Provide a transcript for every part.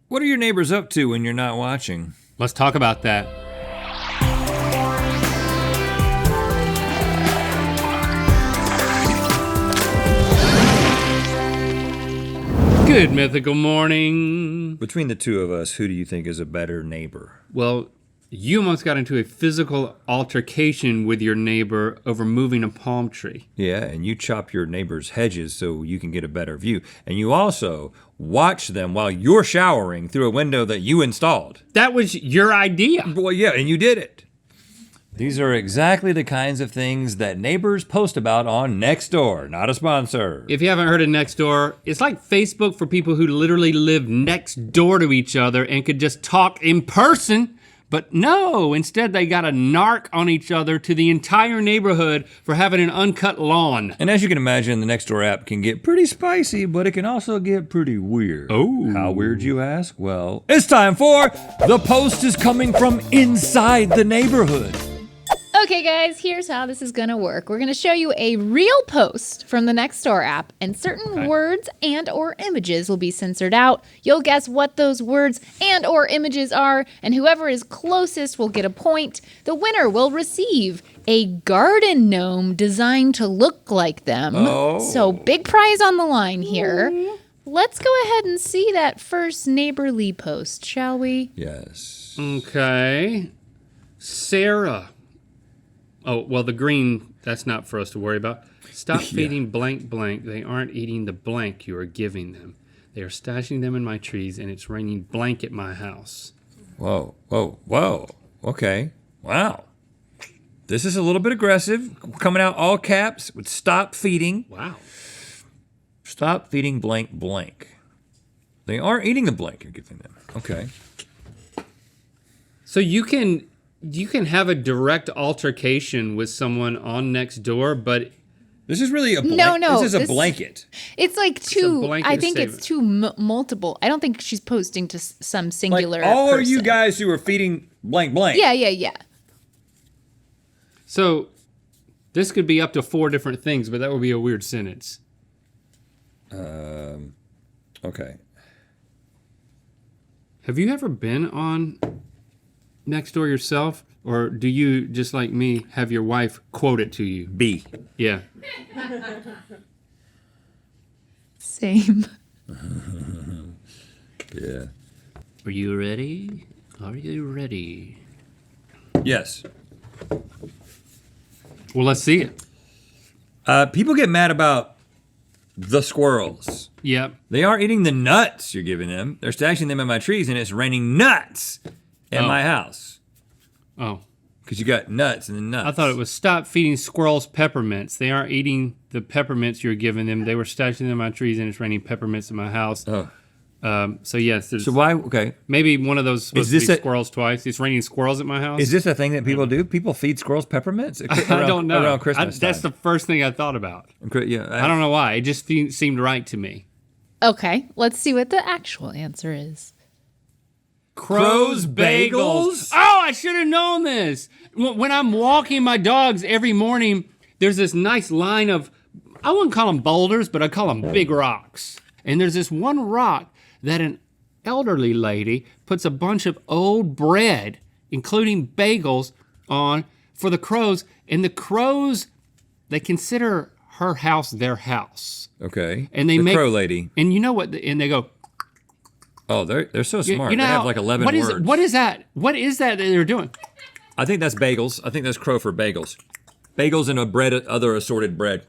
What are your neighbors up to when you're not watching? Let's talk about that. Good mythical morning. Between the two of us, who do you think is a better neighbor? Well, you almost got into a physical altercation with your neighbor over moving a palm tree. Yeah, and you chop your neighbor's hedges so you can get a better view. And you also watch them while you're showering through a window that you installed. That was your idea. Well, yeah, and you did it. These are exactly the kinds of things that neighbors post about on Nextdoor, not a sponsor. If you haven't heard of Nextdoor, it's like Facebook for people who literally live next door to each other and could just talk in person. But no, instead they got a narc on each other to the entire neighborhood for having an uncut lawn. And as you can imagine, the Nextdoor app can get pretty spicy, but it can also get pretty weird. Oh. How weird, you ask? Well, it's time for The Post is Coming from Inside the Neighborhood. Okay guys, here's how this is gonna work. We're gonna show you a real post from the Nextdoor app, and certain words and or images will be censored out. You'll guess what those words and or images are, and whoever is closest will get a point. The winner will receive a garden gnome designed to look like them. Oh. So big prize on the line here. Let's go ahead and see that first neighborly post, shall we? Yes. Okay. Sarah. Oh, well, the green, that's not for us to worry about. Stop feeding blank blank. They aren't eating the blank you are giving them. They are stashing them in my trees, and it's raining blank at my house. Whoa, whoa, whoa. Okay, wow. This is a little bit aggressive. Coming out all caps with stop feeding. Wow. Stop feeding blank blank. They aren't eating the blank you're giving them. Okay. So you can have a direct altercation with someone on Nextdoor, but This is really a blanket. No, This is a blanket. It's like two, blanket I think statement. it's two multiple. I don't think she's posting to some Like singular all person. of you guys who are feeding blank blank. Yeah. so this could be up to 4 different things, but that would be a weird sentence. Okay. Have you ever been on Nextdoor yourself, or do you, just like me, have your wife quote it to you? B. Yeah. Same. Yeah. Are you ready? Are you ready? Yes. Well, let's see it. People get mad about the squirrels. Yep. They aren't eating the nuts you're giving them. They're stashing them in my trees, and it's raining nuts in my house. Oh. Because you got nuts and the nuts. I thought it was stop feeding squirrels peppermints. They aren't eating the peppermints you're giving them. They were stashing them in my trees, and it's raining peppermints in my house. Oh. So yes, there's So why? Okay. maybe one of those supposed Is to this be squirrels twice. It's raining squirrels at my house. Is this a thing that people do? People feed squirrels peppermints? I don't know. Around Christmas That's time. the first thing I thought about. Yeah. I don't know why. It just seemed right to me. Okay, let's see what the actual answer is. Crow's bagels? Oh, I should have known this. When I'm walking my dogs every morning, there's this nice line of, I wouldn't call them boulders, but I call them big rocks. And there's this one rock that an elderly lady puts a bunch of old bread, including bagels, on for the crows. And the crows, they consider her house their house. Okay. And they the make crow lady. And you know what? And they go, Oh, they're so smart. you know they have how- like 11 what is words. What is that? What is that they're doing? I think that's bagels. I think that's crow for bagels. Bagels and other assorted bread.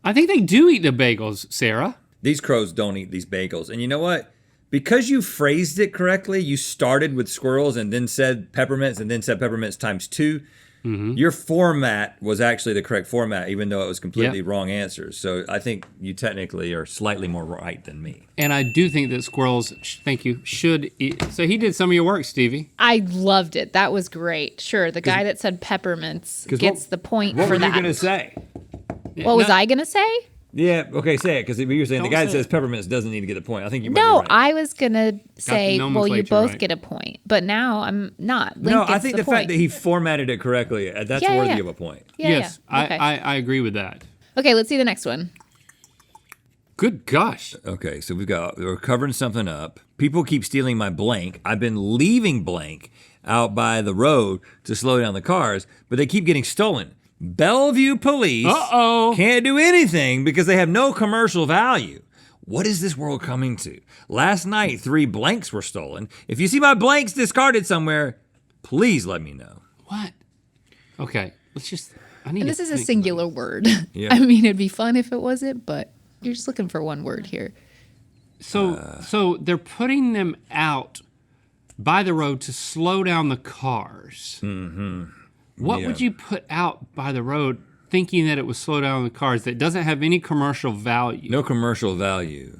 I think they do eat the bagels, Sarah. These crows don't eat these bagels. And you know what? Because you phrased it correctly, you started with squirrels and then said peppermints and then said peppermints times 2. Mm-hmm. Your format was actually the correct format, even though it was completely wrong answers. So I think you technically are slightly more right than me. And I do think that squirrels, thank you, should eat. So he did some of your work, Stevie. I loved it. That was great. Sure, the guy that said peppermints gets the point What for were that. you going to say? What was I gonna say? Yeah, okay, say it, because you were saying the Don't guy that say says it. peppermints doesn't need to get the point. I think you might No, be right. I was gonna say, well, you nomenclature both right. get a point, but now I'm not. Link No, I gets think the the fact point. that he formatted it correctly, that's Yeah, worthy yeah. of a point. Yeah, yes, yeah. Okay. I agree with that. Okay, let's see the next one. Good gosh. Okay, so we're covering something up. People keep stealing my blank. I've been leaving blank out by the road to slow down the cars, but they keep getting stolen. Bellevue police can't do anything because they have no commercial value. What is this world coming to? Last night, 3 blanks were stolen. If you see my blanks discarded somewhere, please let me know. What? Okay, let's just. I need. And this is a singular word. Yeah. I mean, it'd be fun if it wasn't, but you're just looking for one word here. So they're putting them out by the road to slow down the cars. Mm-hmm. What would you put out by the road thinking that it would slow down the cars that doesn't have any commercial value? No commercial value.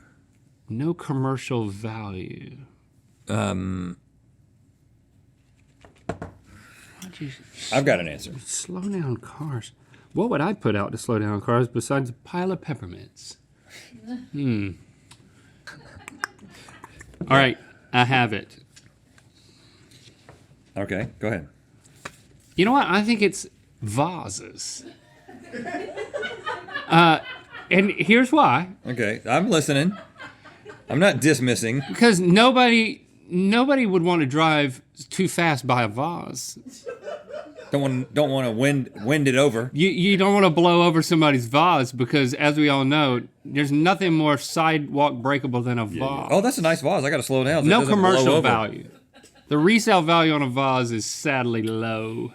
No commercial value. I've got an answer. Slow down cars. What would I put out to slow down cars besides a pile of peppermints? All right, I have it. Okay, go ahead. You know what? I think it's vases. And here's why. Okay, I'm listening. I'm not dismissing. Because nobody would want to drive too fast by a vase. Don't want to wind it over. You don't want to blow over somebody's vase because, as we all know, there's nothing more sidewalk breakable than a vase. Oh, that's a nice vase. I got to slow down. So it No doesn't blow commercial over. value. The resale value on a vase is sadly low.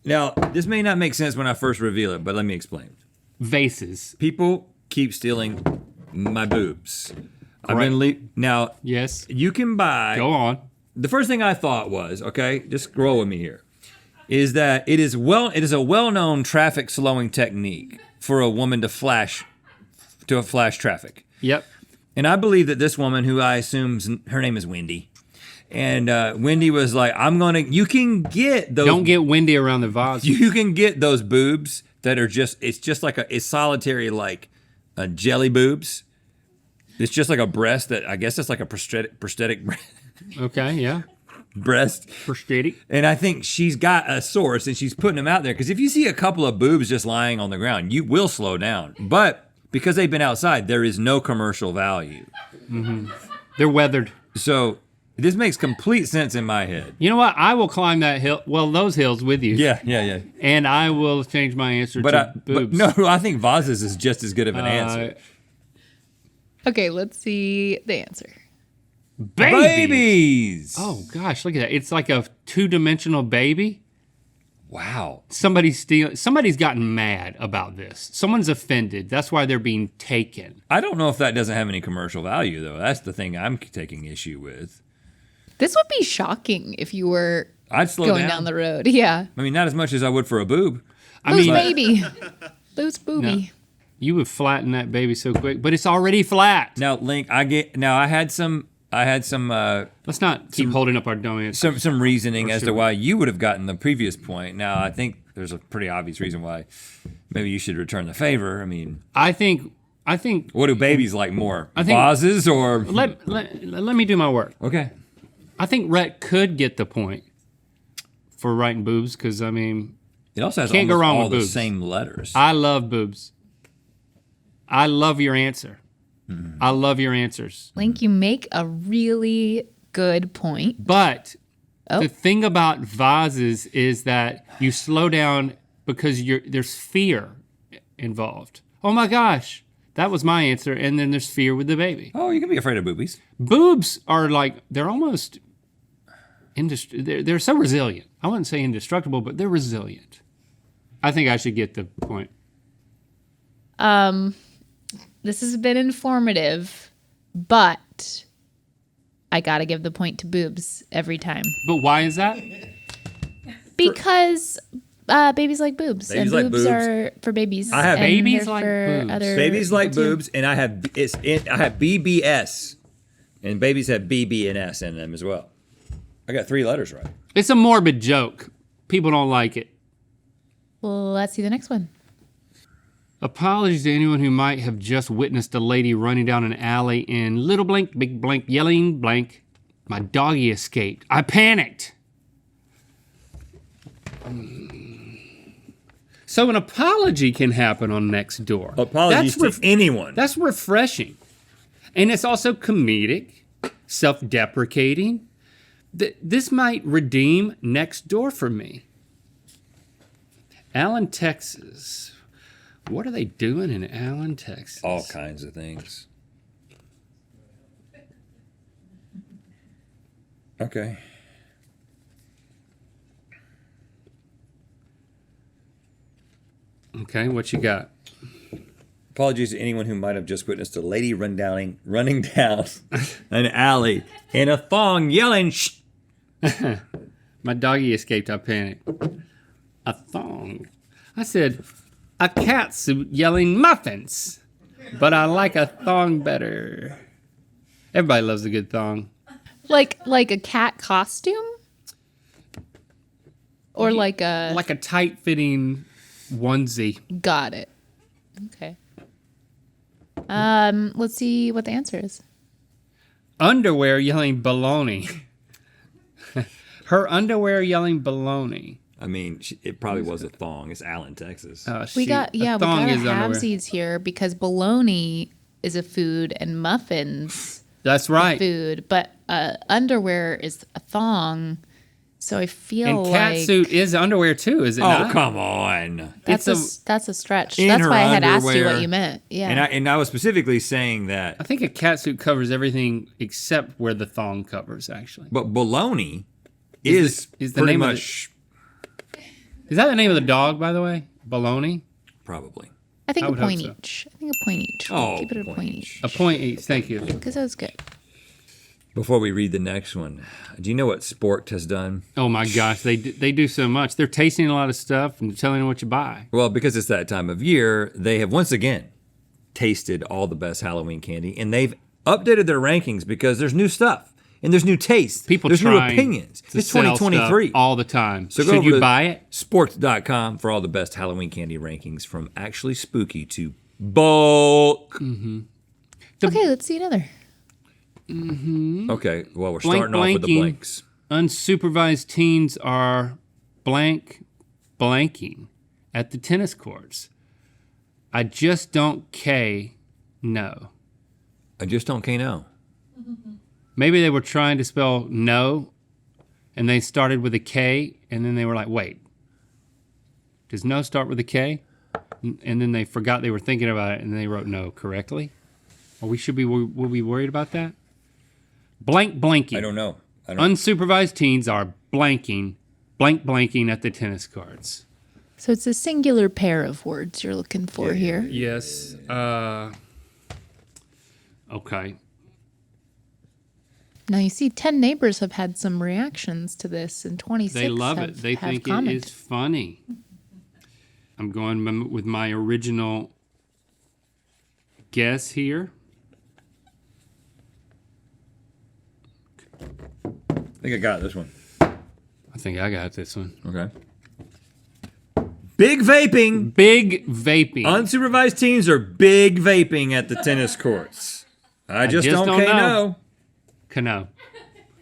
Now, this may not make sense when I first reveal it, but let me explain. Vases. People keep stealing my boobs. Correct. Now, Yes. you can buy. Go on. The first thing I thought was, okay, just scroll with me here, is that it is a well-known traffic slowing technique for a woman to flash traffic. Yep. And I believe that this woman, who I assume her name is Wendy, and Wendy was like, you can get those. Don't get windy around the vase. You can get those boobs that are it's just like it's solitary, like jelly boobs. It's just like a breast that I guess it's like a prosthetic Okay, yeah. breast. Prosthetic. And I think she's got a source and she's putting them out there. Because if you see a couple of boobs just lying on the ground, you will slow down. But because they've been outside, there is no commercial value. Mm-hmm. They're weathered. So this makes complete sense in my head. You know what? I will climb that hill. Well, those hills with you. Yeah. And I will change my answer to boobs. But no, I think vases is just as good of an answer. Okay, let's see the answer. Babies! Oh gosh, look at that. It's like a 2-dimensional baby. Wow. Somebody's gotten mad about this. Someone's offended. That's why they're being taken. I don't know if that doesn't have any commercial value, though. That's the thing I'm taking issue with. This would be shocking if you were I'd slow going down. down the road. Yeah. I mean, not as much as I would for a boob. Lose baby. Lose booby. No. You would flatten that baby so quick, but it's already flat. Now, Link, I had some Let's not keep holding up our dumb answers. some reasoning as to why you would have gotten the previous point. Now, I think there's a pretty obvious reason why maybe you should return the favor. I mean, I think. What do babies like more? I think- Vases or? Let me do my work. Okay. I think Rhett could get the point for writing boobs because I mean, It also has Can't go almost wrong all with the boobs. same letters. I love boobs. I love your answer. Mm-hmm. I love your answers. Link, you make a really good point. But Oh. the thing about vases is that you slow down because there's fear involved. Oh my gosh, that was my answer. And then there's fear with the baby. Oh, you can be afraid of boobies. Boobs are like, they're almost, they're so resilient. I wouldn't say indestructible, but they're resilient. I think I should get the point. This has been informative, but I gotta give the point to boobs every time. But why is that? Because babies like boobs. Babies and like boobs boobs. are for babies. I have- and Babies they're like for boobs. other Babies like people too. boobs, and I have BBS, and babies have BB and S in them as well. I got 3 letters right. It's a morbid joke. People don't like it. Well, let's see the next one. Apologies to anyone who might have just witnessed a lady running down an alley in little blank, big blank, yelling blank. My doggy escaped. I panicked. So an apology can happen on Nextdoor. Apologies to anyone. That's refreshing. And it's also comedic, self-deprecating. This might redeem Nextdoor for me. Allen, Texas. What are they doing in Allen, Texas? All kinds of things. Okay. Okay, what you got? Apologies to anyone who might have just witnessed a lady running down an alley in a thong yelling, "Shh!" My doggy escaped. I panicked. A thong. I said, a cat suit yelling muffins, but I like a thong better. Everybody loves a good thong. Like a cat costume? Or like a... Like a tight-fitting onesie. Got it. Okay. Let's see what the answer is. Underwear yelling baloney. Her underwear yelling baloney. I mean, it probably was a thong. It's Allen, Texas. We got halvesies here because bologna is a food and muffins That's right. food, but underwear is a thong. So I feel and cat suit is underwear too, is it not? Oh, come on. That's a stretch. In That's her why I had asked you underwear. what you meant. Yeah. And I was specifically saying that. I think a cat suit covers everything except where the thong covers, actually. But bologna is the pretty name of much Is that the name of the dog, by the way? Baloney? probably. I think I a would hope point so. each. I think a point each. Oh, Keep it at a point point each. each. A point each, thank you. Because that was good. Before we read the next one, do you know what Sport has done? Oh my gosh, they do so much. They're tasting a lot of stuff and telling you what you buy. Well, because it's that time of year, they have once again tasted all the best Halloween candy, and they've updated their rankings because there's new stuff and there's new tastes. People there's new trying opinions. to It's sell 2023. stuff all the time. So go Should over you to buy it? Sports.com for all the best Halloween candy rankings from actually spooky to bulk. Okay, let's see another. Okay, well, we're Blank starting off with the blanking. blanks. Unsupervised teens are blanking at the tennis courts. I just don't know. I just don't know. Maybe they were trying to spell no, and they started with a K, and then they were like, wait, does no start with a K? And then they forgot they were thinking about it, and they wrote no correctly? Or were we worried about that? Blanking. I don't know. Unsupervised teens are blanking at the tennis courts. So it's a singular pair of words you're looking for here. Yes. Okay. Now you see 10 neighbors have had some reactions to this and 26 They love have, it. They have think commented. it is funny. I'm going with my original guess here. I think I got this one. I think I got this one. Okay. Big vaping. Big vaping. Unsupervised teens are big vaping at the tennis courts. I just don't know. Cano.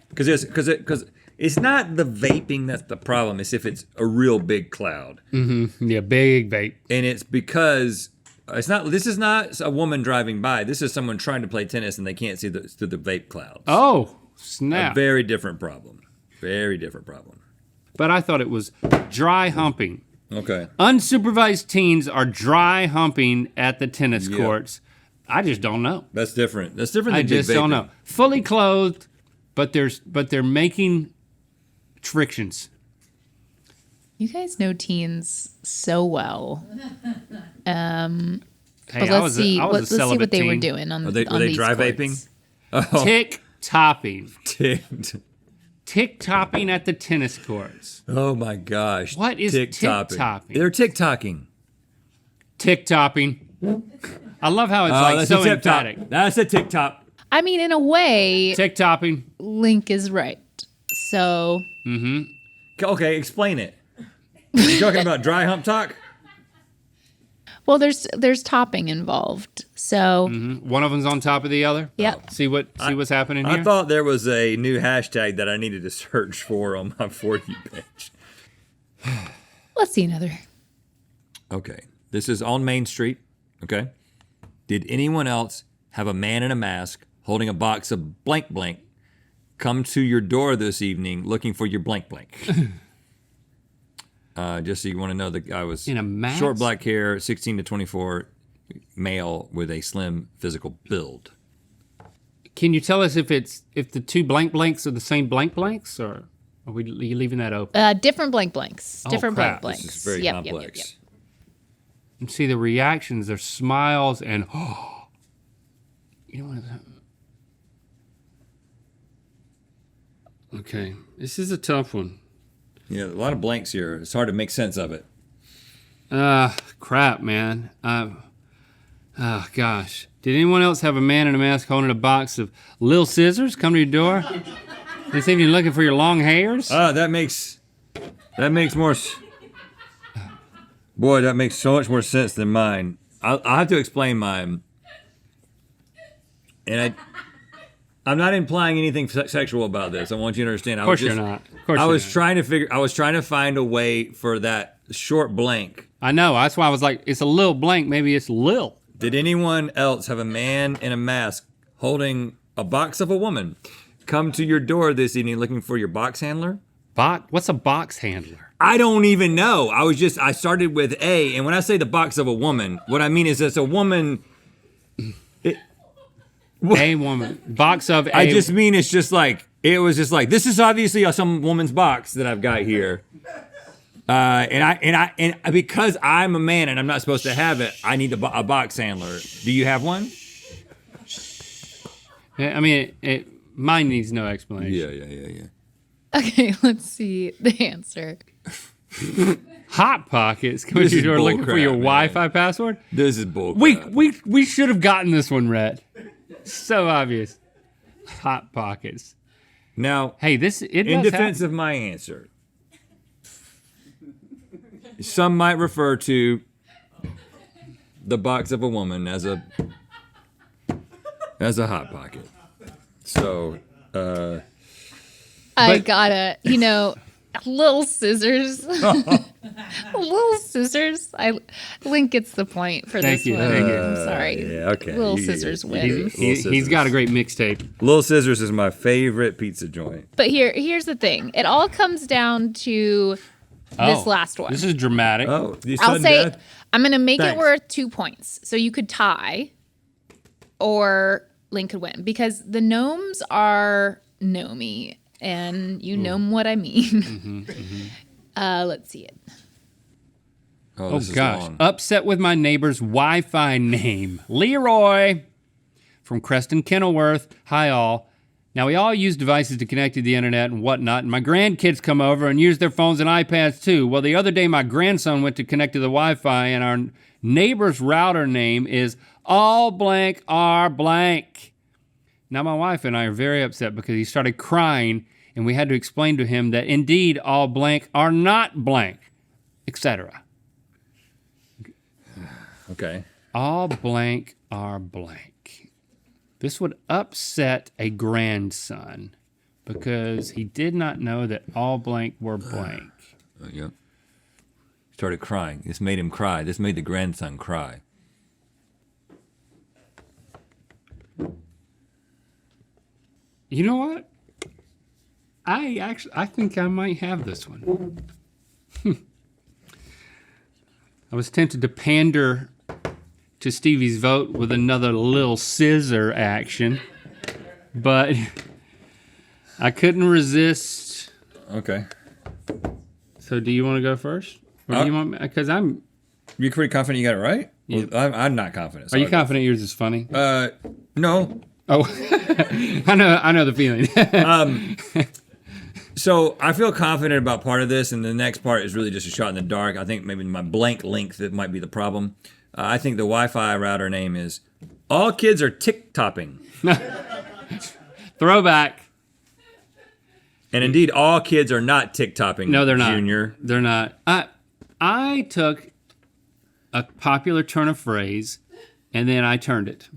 Because it's not the vaping that's the problem. It's if it's a real big cloud. Yeah, big vape. And it's because this is not a woman driving by. This is someone trying to play tennis and they can't see through the vape clouds. Oh, A snap. very different problem. Very different problem. But I thought it was dry humping. Okay. Unsupervised teens are dry humping at the tennis Yeah. courts. I just don't know. That's different. That's different I than big just don't vaping. know. Fully clothed, but they're making frictions. You guys know teens so well. Hey, But I let's was see. a Let's see celibate what they were teen. doing on Were they these dry courts. vaping? Oh, Tick topping. ticked. Tick topping at the tennis courts. Oh my gosh. What is tick-topping? They're tick-tocking. Tick topping. I love how it's like that's so a tip-top. emphatic. That's a tick-top. I mean, in a way, Tick topping. Link is right. So Okay, explain it. You talking about dry hump talk? well, there's topping involved. So One of them's on top of the other. yep. See what's happening here. I thought there was a new hashtag that I needed to search for on my For You page. Let's see another. Okay. This is on Main Street. Okay. Did anyone else have a man in a mask holding a box of blank blank come to your door this evening looking for your blank blank? Just so you want to know, the guy was in a mask? Short black hair, 16 to 24, male with a slim physical build. Can you tell us if the two blank blanks are the same blank blanks, or are you leaving that open? Different blank blanks. Oh, Different crap. blank blanks. This is very complex. Yep. And see the reactions, there's smiles and you know what? Okay, this is a tough one. Yeah, a lot of blanks here. It's hard to make sense of it. Crap, man. Gosh. Did anyone else have a man in a mask holding a box of little scissors come to your door this evening looking for your long hairs? That makes more. Boy, that makes so much more sense than mine. I'll have to explain mine. And I'm not implying anything sexual about this. I want you to understand. Of course you're not. Of course I was you're not. I was trying to find a way for that short blank. I know. That's why I was like, it's a little blank. Maybe it's Lil. Did anyone else have a man in a mask holding a box of a woman come to your door this evening looking for your box handler? What's a box handler? I don't even know. I started with A, and when I say the box of a woman, what I mean is it's a woman. A woman. Box of a. I just mean it was just like, this is obviously some woman's box that I've got here. And because I'm a man and I'm not supposed to have it, I need a box handler. Do you have one? I mean, mine needs no explanation. Yeah. Okay, let's see the answer. Hot Pockets coming to your door looking for your Wi-Fi password. This is bullcrap. We should have gotten this one, Rhett. So obvious. Hot Pockets. Now, hey, in defense of my answer, some might refer to the box of a woman as a hot pocket. So, I gotta, little scissors. Little scissors. Link gets the point for Thank this you, one. thank you. I'm sorry. Yeah, okay. Little Scissors wins. He's got a great mixtape. Little Scissors is my favorite pizza joint. But here's the thing. It all comes down to this last one. This is dramatic. Oh, I'll say I'm going to make Thanks. it worth 2 points. So you could tie or Link could win because the gnomes are gnomey and you know what I mean. Let's see it. Oh gosh. long. Upset with my neighbor's Wi-Fi name. Leroy from Creston, Kenilworth. Hi, all. Now, we all use devices to connect to the internet and whatnot, and my grandkids come over and use their phones and iPads too. Well, the other day, my grandson went to connect to the Wi-Fi, and our neighbor's router name is all blank R blank. Now, my wife and I are very upset because he started crying, and we had to explain to him that indeed all blank are not blank, etc. Okay. All blank are blank. This would upset a grandson because he did not know that all blank were blank. Yep. Started crying. This made him cry. This made the grandson cry. You know what? I think I might have this one. I was tempted to pander to Stevie's vote with another little scissor action, but I couldn't resist. Okay. So do you want to go first? Or do you want me? Because You're pretty confident you got it right? Yeah. Well, I'm not confident. Are you confident yours is funny? No. Oh, I know the feeling. So I feel confident about part of this, and the next part is really just a shot in the dark. I think maybe my blank link that might be the problem. I think the Wi-Fi router name is all kids are tick-topping. Throwback. And indeed, all kids are not tick-topping. No, they're not. Junior. They're not. I took a popular turn of phrase, and then I turned it.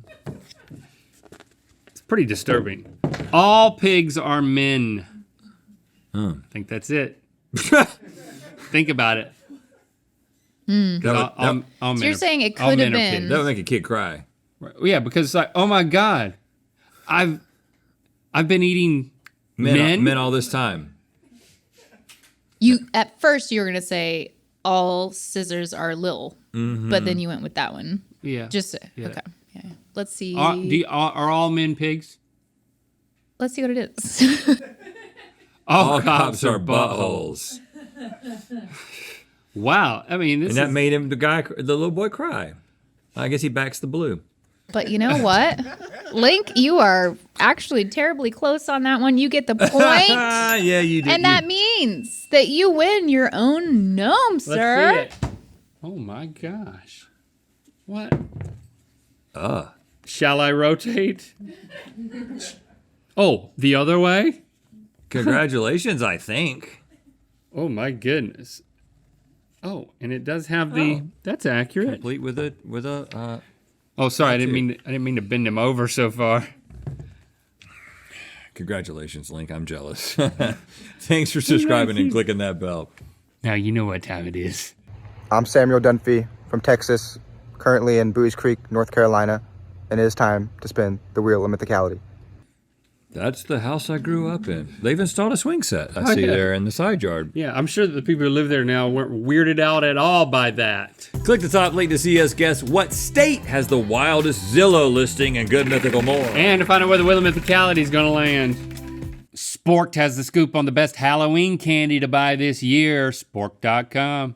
It's pretty disturbing. All pigs are men. I think that's it. Think about it. That So you're saying it could have been. would make a kid cry. Yeah, because it's like, oh my God, I've been eating men all this time. You at first you were gonna say all scissors are Lil, but then you went with that one. Yeah. Okay. Yeah. Let's see. Are all men pigs? Let's see what it is. All cops are buttholes. Wow. I mean, And that made him the little boy cry. I guess he backs the blue. But you know what? Link, you are actually terribly close on that one. You get the point. Yeah, you did. And that means that you win your own gnome, sir. Let's see it. Oh my gosh. What? Shall I rotate? Oh, the other way? Congratulations, I think. Oh my goodness. Oh, and it does have the. That's accurate. Complete with a. Oh, sorry, I didn't mean to bend him over so far. Congratulations, Link. I'm jealous. Thanks for subscribing and clicking that bell. Now you know what time it is. I'm Samuel Dunphy from Texas, currently in Bowie's Creek, North Carolina, and it is time to spin the wheel of mythicality. That's the house I grew up in. They've installed a swing set I see there in the side yard. Yeah, I'm sure that the people who live there now weren't weirded out at all by that. Click the top link to see us guess what state has the wildest Zillow listing and good mythical more. And to find out where the Wheel of Mythicality is gonna land. Sporked has the scoop on the best Halloween candy to buy this year, spork.com.